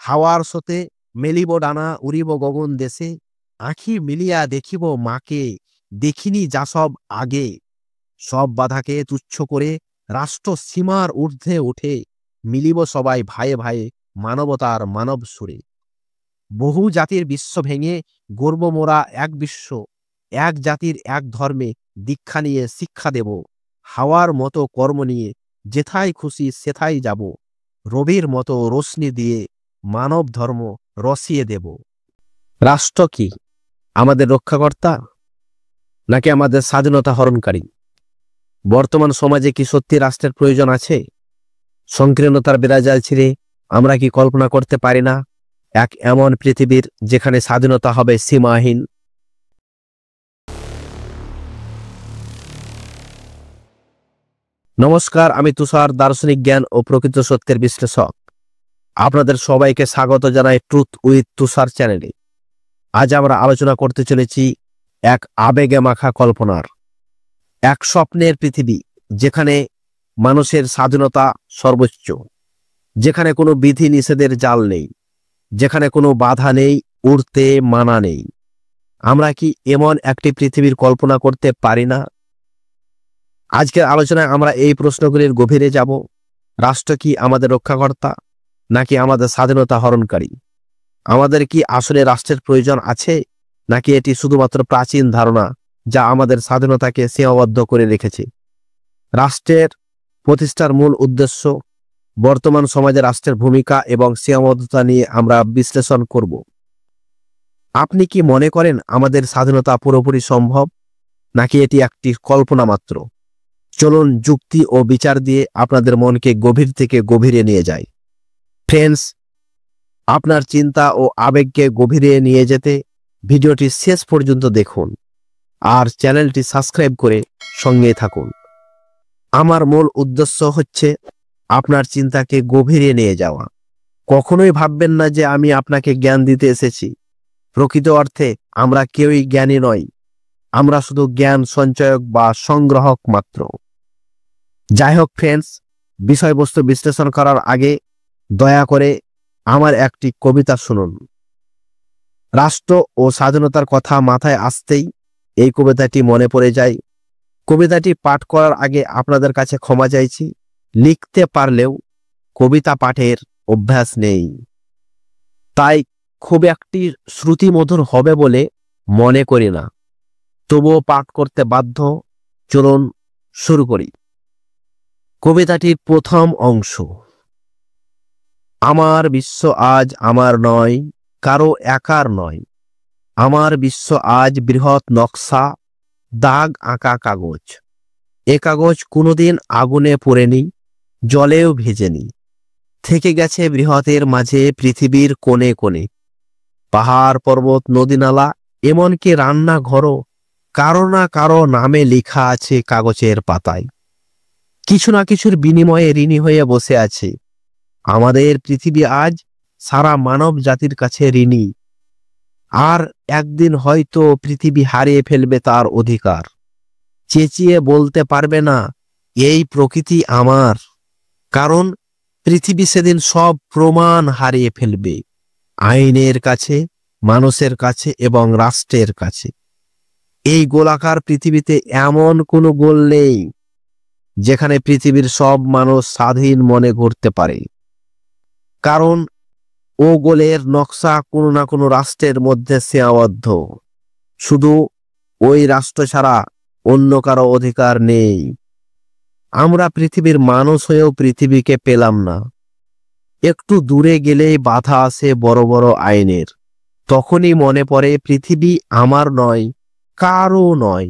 হাওয়ার স্রোতে মেলিব ডানা, উড়িব গগন দেশে, আঁখি মিলিয়া দেখিব মাকে, দেখিনি যা সব আগে। সব বাধাকে তুচ্ছ করে রাষ্ট্র সীমার ঊর্ধ্বে উঠে, মিলিব সবাই ভাইয়ে ভাইয়ে মানবতার মানব সুরে। বহু জাতির বিশ্ব ভেঙে গর্ব মোরা এক বিশ্ব, এক জাতির এক ধর্মে দীক্ষা নিয়ে শিক্ষা দেব। হাওয়ার মতো কর্ম নিয়ে যেথায় খুশি সেথায় যাব, রবির মতো রোশনি দিয়ে মানব ধর্ম রসিয়ে দেব। রাষ্ট্র কি আমাদের রক্ষাকর্তা, নাকি আমাদের স্বাধীনতা হরণকারী? বর্তমান সমাজে কি সত্যি রাষ্ট্রের প্রয়োজন আছে? সংকীর্ণতার বেড়াজাল ছিঁড়ে আমরা কি কল্পনা করতে পারি না এক এমন পৃথিবীর যেখানে স্বাধীনতা হবে সীমাহীন? নমস্কার, আমি তুষার, দার্শনিক জ্ঞান ও প্রকৃত সত্যের বিশ্লেষক। আপনাদের সবাইকে স্বাগত জানাই ট্রুথ উইথ তুষার চ্যানেলে। আজ আমরা আলোচনা করতে চলেছি এক আবেগে মাখা কল্পনার, এক স্বপ্নের পৃথিবী যেখানে মানুষের স্বাধীনতা সর্বোচ্চ, যেখানে কোনো বিধি নিষেধের জাল নেই, যেখানে কোনো বাধা নেই, উড়তে মানা নেই। আমরা কি এমন একটি পৃথিবীর কল্পনা করতে পারি না? আজকের আলোচনায় আমরা এই প্রশ্নগুলির গভীরে যাব। রাষ্ট্র কি আমাদের রক্ষাকর্তা, নাকি আমাদের স্বাধীনতা হরণকারী? আমাদের কি আসলে রাষ্ট্রের প্রয়োজন আছে, নাকি এটি শুধুমাত্র প্রাচীন ধারণা যা আমাদের স্বাধীনতাকে সীমাবদ্ধ করে রেখেছে? রাষ্ট্রের প্রতিষ্ঠার মূল উদ্দেশ্য, বর্তমান সমাজে রাষ্ট্রের ভূমিকা এবং সীমাবদ্ধতা নিয়ে আমরা বিশ্লেষণ করব। আপনি কি মনে করেন আমাদের স্বাধীনতা পুরোপুরি সম্ভব, নাকি এটি একটি কল্পনা মাত্র? চলুন যুক্তি ও বিচার দিয়ে আপনাদের মনকে গভীর থেকে গভীরে নিয়ে যাই। ফ্রেন্ডস, আপনার চিন্তা ও আবেগকে গভীরে নিয়ে যেতে ভিডিওটি শেষ পর্যন্ত দেখুন আর চ্যানেলটি সাবস্ক্রাইব করে সঙ্গে থাকুন। আমার মূল উদ্দেশ্য হচ্ছে আপনার চিন্তাকে গভীরে নিয়ে যাওয়া। কখনোই ভাববেন না যে আমি আপনাকে জ্ঞান দিতে এসেছি। প্রকৃত অর্থে আমরা কেউই জ্ঞানী নই, আমরা শুধু জ্ঞান সঞ্চয়ক বা সংগ্রাহক মাত্র। যাই হোক ফ্রেন্ডস, বিষয়বস্তু বিশ্লেষণ করার আগে দয়া করে আমার একটি কবিতা শুনুন। রাষ্ট্র ও স্বাধীনতার কথা মাথায় আসতেই এই কবিতাটি মনে পড়ে যায়। কবিতাটি পাঠ করার আগে আপনাদের কাছে ক্ষমা চাইছি, লিখতে পারলেও কবিতা পাঠের অভ্যাস নেই, তাই খুব একটি শ্রুতিমধুর হবে বলে মনে করি না, তবুও পাঠ করতে বাধ্য। চলুন শুরু করি। কবিতাটির প্রথম অংশ। আমার বিশ্ব আজ আমার নয়, কারো একার নয়। আমার বিশ্ব আজ বৃহৎ নকশা, দাগ আঁকা কাগজ। এ কাগজ কোনোদিন আগুনে পোড়েনি, জলেও ভেজেনি, থেকে গেছে বৃহতের মাঝে পৃথিবীর কোণে কোণে। পাহাড় পর্বত নদী নালা এমনকি রান্নাঘরও কারো না কারো নামে লেখা আছে কাগজের পাতায়। কিছু না কিছুর বিনিময়ে ঋণী হয়ে বসে আছে আমাদের পৃথিবী আজ সারা মানব জাতির কাছে ঋণী। আর একদিন হয়তো পৃথিবী হারিয়ে ফেলবে তার অধিকার, চেঁচিয়ে বলতে পারবে না এই প্রকৃতি আমার, কারণ পৃথিবী সেদিন সব প্রমাণ হারিয়ে ফেলবে আইনের কাছে, মানুষের কাছে এবং রাষ্ট্রের কাছে। এই গোলাকার পৃথিবীতে এমন কোনো গোল নেই যেখানে পৃথিবীর সব মানুষ স্বাধীন মনে ঘুরতে পারে, কারণ ও গোলের নকশা কোনো না কোনো রাষ্ট্রের মধ্যে সীমাবদ্ধ। শুধু ওই রাষ্ট্র ছাড়া অন্য কারো অধিকার নেই। আমরা পৃথিবীর মানুষ হয়েও পৃথিবীকে পেলাম না। একটু দূরে গেলেই বাধা আসে বড় বড় আইনের। তখনই মনে পড়ে পৃথিবী আমার নয়, কারও নয়,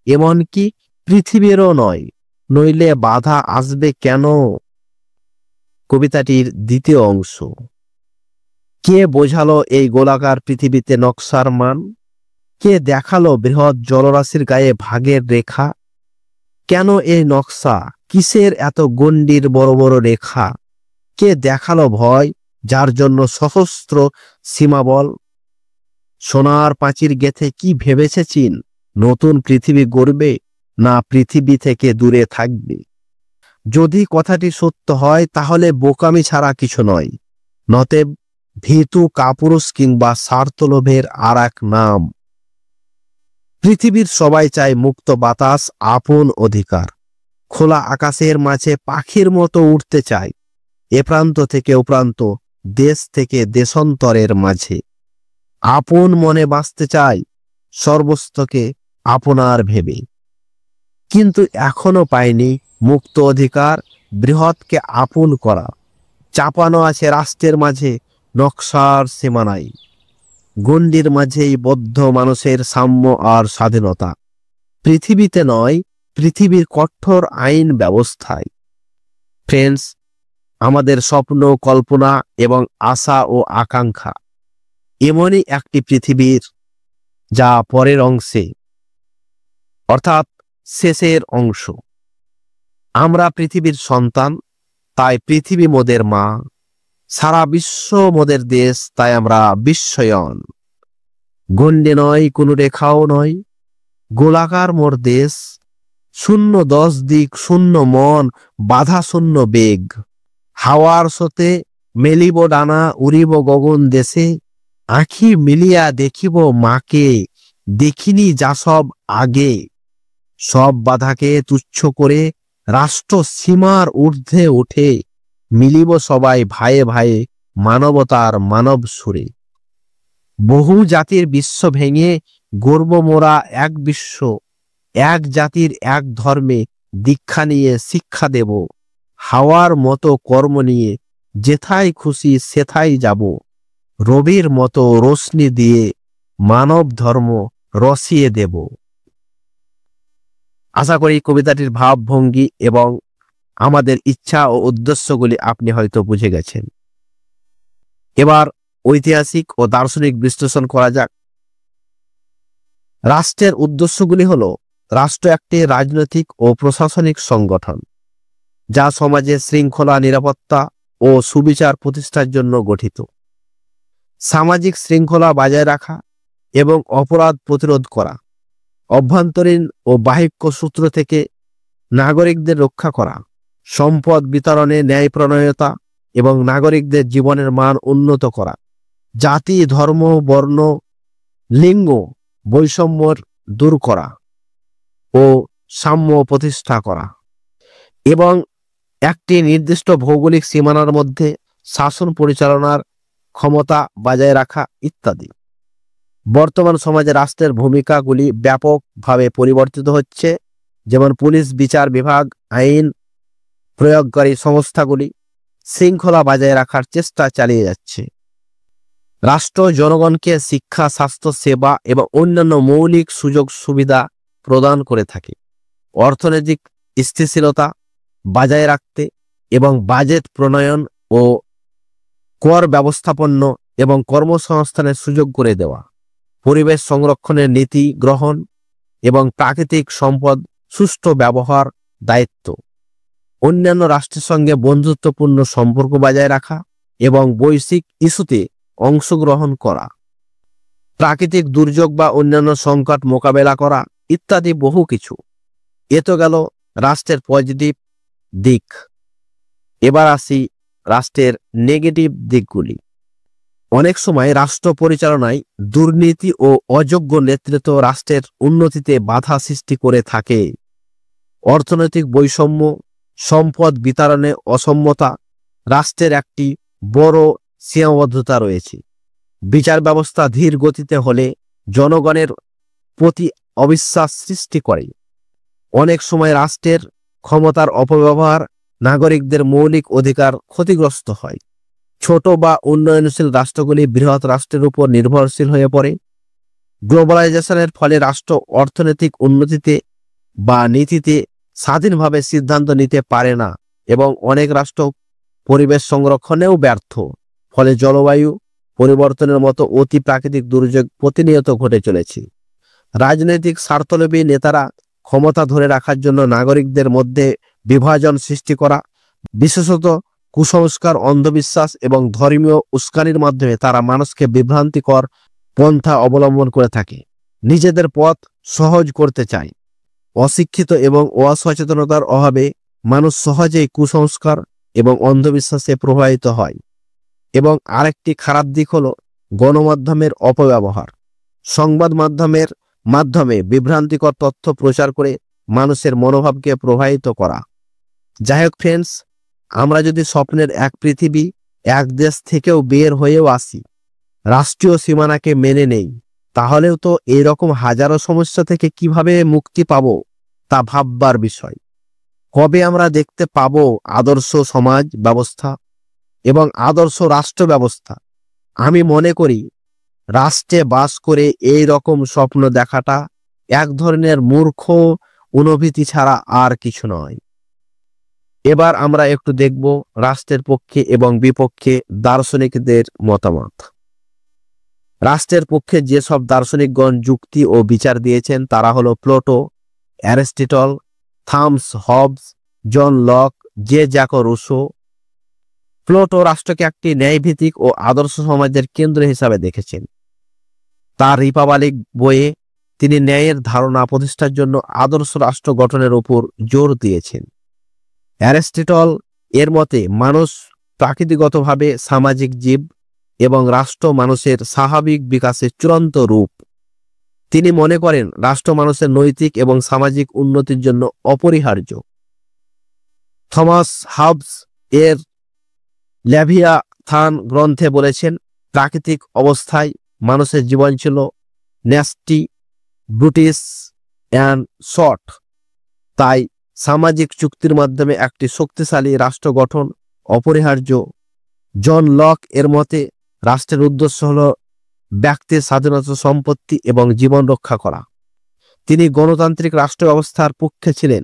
এমনকি পৃথিবীরও নয়, নইলে বাধা আসবে কেন? কবিতাটির দ্বিতীয় অংশ। কে বোঝালো এই গোলাকার পৃথিবীতে নকশার মান? কে দেখালো বৃহৎ জলরাশির গায়ে ভাগের রেখা? কেন এই নকশা? কিসের এত গণ্ডির বড় বড় রেখা? কে দেখালো ভয় যার জন্য সহস্র সীমাবল? সোনার পাঁচির গেথে কি ভেবেছে চীন নতুন পৃথিবী গড়বে, না পৃথিবী থেকে দূরে থাকবে? যদি কথাটি সত্য হয় তাহলে বোকামি ছাড়া কিছু নয়, নতেব ভীতু কাপুরুষ কিংবা স্বার্থলোভের আর এক নাম। পৃথিবীর সবাই চায় মুক্ত বাতাস, আপন অধিকার, খোলা আকাশের মাঝে পাখির মতো উঠতে চায়, এ প্রান্ত থেকে ও প্রান্ত, দেশ থেকে দেশান্তরের মাঝে। আপন মনে বাঁচতে চায়, সর্বস্তকে আপনার ভেবে। কিন্তু এখনো পায়নি মুক্ত অধিকার, বৃহৎকে আপন করা। চাপানো আছে রাষ্ট্রের মাঝে নকশার সীমানায়, গণ্ডির মাঝেই বদ্ধ মানুষের সাম্য আর স্বাধীনতা। পৃথিবীতে নয়, পৃথিবীর কঠোর আইন ব্যবস্থায়। ফ্রেন্ডস, আমাদের স্বপ্ন, কল্পনা এবং আশা ও আকাঙ্ক্ষা এমনই একটি পৃথিবীর যা পরের অংশে, অর্থাৎ শেষের অংশ। আমরা পৃথিবীর সন্তান, তাই পৃথিবী মোদের মা। সারা বিশ্ব মোদের দেশ, তাই আমরা বিশ্বয়ন। গণ্ডে নয়, কোনো রেখাও নয়, গোলাকার মোর দেশ। শূন্য 10 দিক, শূন্য মন, বাধা শূন্য বেগ। হাওয়ার স্রোতে মেলিব ডানা, উড়িব গগন দেশে। আঁখি মিলিয়া দেখিব মাকে, দেখিনি যা সব আগে। সব বাধাকে তুচ্ছ করে রাষ্ট্র সীমার ঊর্ধ্বে উঠে, মিলিব সবাই ভাইয়ে ভাইয়ে মানবতার মানব সুরে। বহু জাতির বিশ্ব ভেঙে গর্ব মোরা এক বিশ্ব, এক জাতির এক ধর্মে দীক্ষা নিয়ে শিক্ষা দেব। হাওয়ার মতো কর্ম নিয়ে যেথায় খুশি সেথায় যাব। রবির মতো রোশনি দিয়ে মানব ধর্ম রসিয়ে দেব। আশা করি কবিতাটির ভাবভঙ্গি এবং আমাদের ইচ্ছা ও উদ্দেশ্যগুলি আপনি হয়তো বুঝে গেছেন। এবার ঐতিহাসিক ও দার্শনিক বিশ্লেষণ করা যাক। রাষ্ট্রের উদ্দেশ্যগুলি হল, রাষ্ট্র একটি রাজনৈতিক ও প্রশাসনিক সংগঠন যা সমাজে শৃঙ্খলা, নিরাপত্তা ও সুবিচার প্রতিষ্ঠার জন্য গঠিত। সামাজিক শৃঙ্খলা বজায় রাখা এবং অপরাধ প্রতিরোধ করা, অভ্যন্তরীণ ও বাহ্যিক সূত্র থেকে নাগরিকদের রক্ষা করা, সম্পদ বিতরণে ন্যায়প্রণয়তা এবং নাগরিকদের জীবনের মান উন্নত করা, জাতি, ধর্ম, বর্ণ, লিঙ্গ বৈষম্য দূর করা ও সাম্য প্রতিষ্ঠা করা, এবং একটি নির্দিষ্ট ভৌগোলিক সীমানার মধ্যে শাসন পরিচালনার ক্ষমতা বজায় রাখা ইত্যাদি। বর্তমান সমাজে রাষ্ট্রের ভূমিকাগুলি ব্যাপকভাবে পরিবর্তিত হচ্ছে, যেমন পুলিশ, বিচার বিভাগ, আইন প্রয়োগকারী সংস্থাগুলি শৃঙ্খলা বজায় রাখার চেষ্টা চালিয়ে যাচ্ছে। রাষ্ট্র জনগণকে শিক্ষা, স্বাস্থ্য সেবা এবং অন্যান্য মৌলিক সুযোগ সুবিধা প্রদান করে থাকে। অর্থনৈতিক স্থিতিশীলতা বজায় রাখতে এবং বাজেট প্রণয়ন ও কর ব্যবস্থাপন্য এবং কর্মসংস্থানের সুযোগ করে দেওয়া, পরিবেশ সংরক্ষণের নীতি গ্রহণ এবং প্রাকৃতিক সম্পদ সুষ্ঠু ব্যবহার দায়িত্ব, অন্যান্য রাষ্ট্রের সঙ্গে বন্ধুত্বপূর্ণ সম্পর্ক বজায় রাখা এবং বৈশ্বিক ইস্যুতে অংশগ্রহণ করা, প্রাকৃতিক দুর্যোগ বা অন্যান্য সংকট মোকাবেলা করা ইত্যাদি বহু কিছু। এ তো গেল রাষ্ট্রের পজিটিভ দিক। এবার আসি রাষ্ট্রের নেগেটিভ দিকগুলি। অনেক সময় রাষ্ট্র পরিচালনায় দুর্নীতি ও অযোগ্য নেতৃত্ব রাষ্ট্রের উন্নতিতে বাধা সৃষ্টি করে থাকে। অর্থনৈতিক বৈষম্য, সম্পদ বিতরণে অসমতা রাষ্ট্রের একটি বড় সীমাবদ্ধতা রয়েছে। বিচার ব্যবস্থা ধীর গতিতে হলে জনগণের প্রতি অবিশ্বাস সৃষ্টি করে। অনেক সময় রাষ্ট্রের ক্ষমতার অপব্যবহার নাগরিকদের মৌলিক অধিকার ক্ষতিগ্রস্ত হয়। ছোট বা উন্নয়নশীল রাষ্ট্রগুলি বৃহৎ রাষ্ট্রের উপর নির্ভরশীল হয়ে পড়ে। গ্লোবালাইজেশনের ফলে রাষ্ট্র অর্থনৈতিক উন্নতিতে বা নীতিতে স্বাধীনভাবে সিদ্ধান্ত নিতে পারে না এবং অনেক রাষ্ট্র পরিবেশ সংরক্ষণেও ব্যর্থ। ফলে জলবায়ু পরিবর্তনের মতো অতি প্রাকৃতিক দুর্যোগ প্রতিনিয়ত ঘটে চলেছে। রাজনৈতিক স্বার্থলোভী নেতারা ক্ষমতা ধরে রাখার জন্য নাগরিকদের মধ্যে বিভাজন সৃষ্টি করা, বিশেষত কুসংস্কার, অন্ধবিশ্বাস এবং ধর্মীয় উস্কানির মাধ্যমে তারা মানুষকে বিভ্রান্তিকর পন্থা অবলম্বন করে থাকে। নিজেদের পথ সহজ করতে চায়। অশিক্ষিত এবং অসচেতনতার অভাবে মানুষ সহজেই কুসংস্কার এবং অন্ধবিশ্বাসে প্রভাবিত হয়। এবং আরেকটি খারাপ দিক হলো গণমাধ্যমের অপব্যবহার। সংবাদ মাধ্যমে বিভ্রান্তিকর তথ্য প্রচার করে মানুষের মনোভাবকে প্রভাবিত করা। যাই হোক ফ্রেন্ডস, আমরা যদি স্বপ্নের এক পৃথিবী, এক দেশ থেকেও বের হয়েও আসি, রাষ্ট্রীয় সীমানাকে মেনে নেই, তাহলেও তো এইরকম হাজারো সমস্যা থেকে কিভাবে মুক্তি পাব তা ভাববার বিষয়। কবে আমরা দেখতে পাব আদর্শ সমাজ ব্যবস্থা এবং আদর্শ রাষ্ট্র ব্যবস্থা? আমি মনে করি রাষ্ট্রে বাস করে এই রকম স্বপ্ন দেখাটা এক ধরনের মূর্খ অনুভূতি ছাড়া আর কিছু নয়। এবার আমরা একটু দেখব রাষ্ট্রের পক্ষে এবং বিপক্ষে দার্শনিকদের মতামত। রাষ্ট্রের পক্ষে যেসব দার্শনিকগণ যুক্তি ও বিচার দিয়েছেন তারা হলো Plato, Aristotle, Thomas Hobbes, John Locke, Jacques Rousseau. Plato রাষ্ট্রকে একটি ন্যায়ভিত্তিক ও আদর্শ সমাজের কেন্দ্র হিসাবে দেখেছেন। তার রিপাবলিক বইয়ে তিনি ন্যায়ের ধারণা প্রতিষ্ঠার জন্য আদর্শ রাষ্ট্র গঠনের উপর জোর দিয়েছেন। অ্যারিস্টটল এর মতে মানুষ প্রাকৃতিকগতভাবে সামাজিক জীব এবং রাষ্ট্র মানুষের স্বাভাবিক বিকাশের চূড়ান্ত রূপ। তিনি মনে করেন রাষ্ট্র মানুষের নৈতিক এবং সামাজিক উন্নতির জন্য অপরিহার্য। থমাস হবস এর লেভিয়াথান গ্রন্থে বলেছেন, প্রাকৃতিক অবস্থায় মানুষের জীবন ছিল ন্যাস্টি, ব্রুটিশ অ্যান্ড শর্ট। তাই সামাজিক চুক্তির মাধ্যমে একটি শক্তিশালী রাষ্ট্র গঠন অপরিহার্য। জন লক এর মতে রাষ্ট্রের উদ্দেশ্য হল ব্যক্তির স্বাধীনতা, সম্পত্তি এবং জীবন রক্ষা করা। তিনি গণতান্ত্রিক রাষ্ট্র ব্যবস্থার পক্ষে ছিলেন।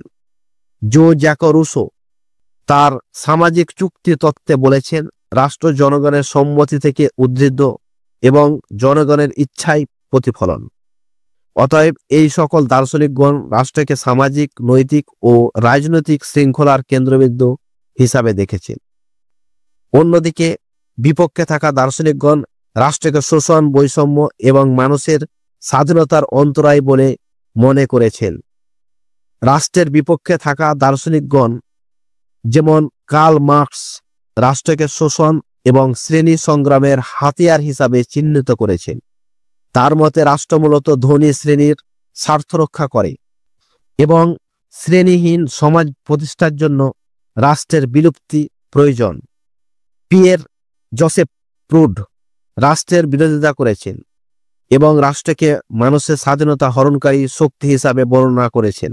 জ্যাক রুসো তার সামাজিক চুক্তি তত্ত্বে বলেছেন, রাষ্ট্র জনগণের সম্মতি থেকে উদ্ভিদ এবং জনগণের ইচ্ছাই প্রতিফলন। অতএব এই সকল দার্শনিকগণ রাষ্ট্রকে সামাজিক, নৈতিক ও রাজনৈতিক শৃঙ্খলার কেন্দ্রবিন্দু হিসাবে দেখেছেন। অন্যদিকে বিপক্ষে থাকা দার্শনিকগণ রাষ্ট্রকে শোষণ, বৈষম্য এবং মানুষের স্বাধীনতার অন্তরায় বলে মনে করেছেন। রাষ্ট্রের বিপক্ষে থাকা দার্শনিকগণ যেমন কার্ল মার্কস রাষ্ট্রকে শোষণ এবং শ্রেণী সংগ্রামের হাতিয়ার হিসাবে চিহ্নিত করেছেন। তার মতে রাষ্ট্র মূলত ধনী শ্রেণীর স্বার্থ রক্ষা করে এবং শ্রেণীহীন সমাজ প্রতিষ্ঠার জন্য রাষ্ট্রের বিলুপ্তি প্রয়োজন। পিয়ের জোসেফ প্রুড রাষ্ট্রের বিরোধিতা করেছেন এবং রাষ্ট্রকে মানুষের স্বাধীনতা হরণকারী শক্তি হিসাবে বর্ণনা করেছেন।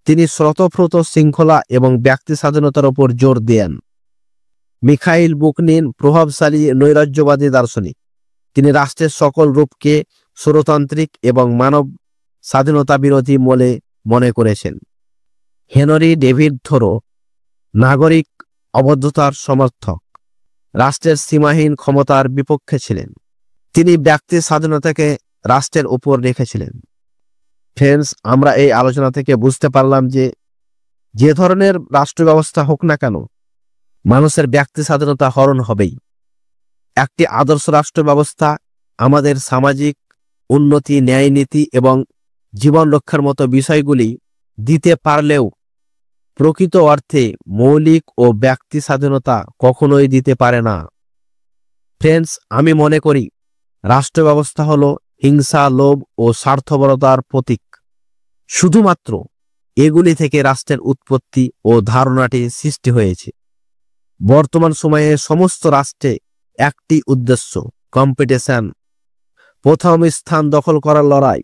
তিনি স্বতঃস্ফূর্ত শৃঙ্খলা এবং ব্যক্তি স্বাধীনতার উপর জোর দেন। মিখাইল বুকনিন প্রভাবশালী নৈরাজ্যবাদী দার্শনিক। তিনি রাষ্ট্রের সকল রূপকে স্বৈরতান্ত্রিক এবং মানব স্বাধীনতা বিরোধী বলে মনে করেছেন। হেনরি ডেভিড থোরো নাগরিক অবদ্ধতার সমর্থক, রাষ্ট্রের সীমাহীন ক্ষমতার বিপক্ষে ছিলেন। তিনি ব্যক্তির স্বাধীনতাকে রাষ্ট্রের উপর রেখেছিলেন। ফ্রেন্ডস, আমরা এই আলোচনা থেকে বুঝতে পারলাম যে ধরনের রাষ্ট্র ব্যবস্থা হোক না কেন, মানুষের ব্যক্তি স্বাধীনতা হরণ হবেই। একটি আদর্শ রাষ্ট্র ব্যবস্থা আমাদের সামাজিক উন্নতি, ন্যায় নীতি এবং জীবন রক্ষার মতো বিষয়গুলি দিতে পারলেও প্রকৃত অর্থে মৌলিক ও ব্যক্তি স্বাধীনতা কখনোই দিতে পারে না। ফ্রেন্ডস, আমি মনে করি রাষ্ট্র ব্যবস্থা হলো হিংসা, লোভ ও স্বার্থপরতার প্রতীক। শুধুমাত্র এগুলি থেকে রাষ্ট্রের উৎপত্তি ও ধারণাটি সৃষ্টি হয়েছে। বর্তমান সময়ে সমস্ত রাষ্ট্রে একটি উদ্দেশ্য, কম্পিটিশন। প্রথম স্থান দখল করার লড়াই,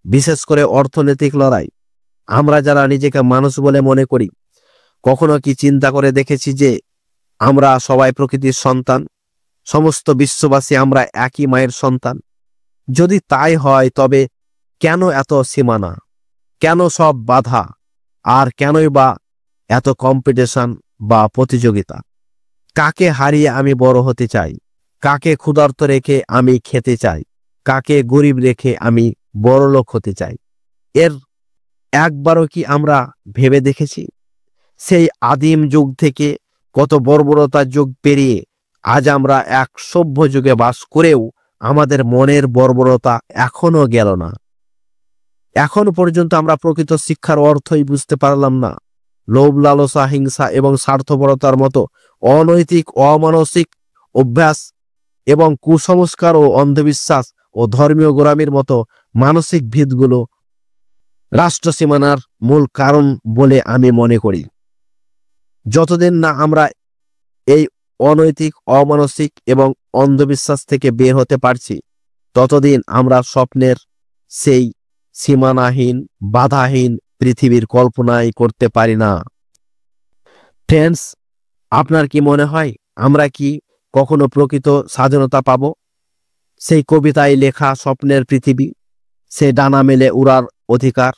বিশেষ করে অর্থনৈতিক লড়াই। আমরা যারা নিজেকে মানুষ বলে মনে করি, কখনো কি চিন্তা করে দেখেছি যে আমরা সবাই প্রকৃতির সন্তান? সমস্ত বিশ্ববাসী আমরা একই মায়ের সন্তান। যদি তাই হয় তবে কেন এত সীমানা, কেন সব বাধা, আর কেনই বা এত কম্পিটিশন বা প্রতিযোগিতা? কাকে হারিয়ে আমি বড় হতে চাই? কাকে ক্ষুধার্ত রেখে আমি খেতে চাই? কাকে গরিব রেখে আমি বড়লোক হতে চাই? এর একবারও কি আমরা ভেবে দেখেছি? সেই আদিম যুগ থেকে কত বর্বরতার যুগ পেরিয়ে আজ আমরা এক সভ্য যুগে বাস করেও আমাদের মনের বর্বরতা এখনো গেল না। এখন পর্যন্ত আমরা প্রকৃত শিক্ষার অর্থই বুঝতে পারলাম না। লোভ, লালসা, হিংসা এবং স্বার্থপরতার মতো অনৈতিক, অমানসিক অভ্যাস এবং কুসংস্কার ও অন্ধবিশ্বাস ও ধর্মীয় গোড়ামির মতো মানসিক ভিতগুলো রাষ্ট্র সীমানার মূল কারণ বলে আমি মনে করি। যতদিন না আমরা এই অনৈতিক, অমানসিক এবং অন্ধবিশ্বাস থেকে বের হতে পারছি, ততদিন আমরা স্বপ্নের সেই সীমানাহীন, বাধাহীন পৃথিবীর কল্পনাই করতে পারি না। ফ্রেন্ডস, আপনার কি মনে হয় আমরা কি কখনো প্রকৃত স্বাধীনতা পাব? সেই কবিতায় লেখা স্বপ্নের পৃথিবী, সে ডানা মেলে উড়ার অধিকার?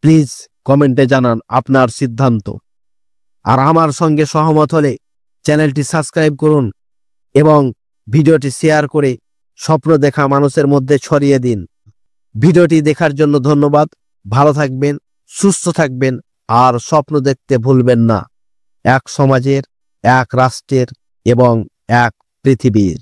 প্লিজ কমেন্টে জানান আপনার সিদ্ধান্ত। আর আমার সঙ্গে সহমত হলে চ্যানেলটি সাবস্ক্রাইব করুন এবং ভিডিওটি শেয়ার করে স্বপ্ন দেখা মানুষের মধ্যে ছড়িয়ে দিন। ভিডিওটি দেখার জন্য ধন্যবাদ। ভালো থাকবেন, সুস্থ থাকবেন আর স্বপ্ন দেখতে ভুলবেন না এক সমাজের, এক রাষ্ট্রের এবং এক পৃথিবীর।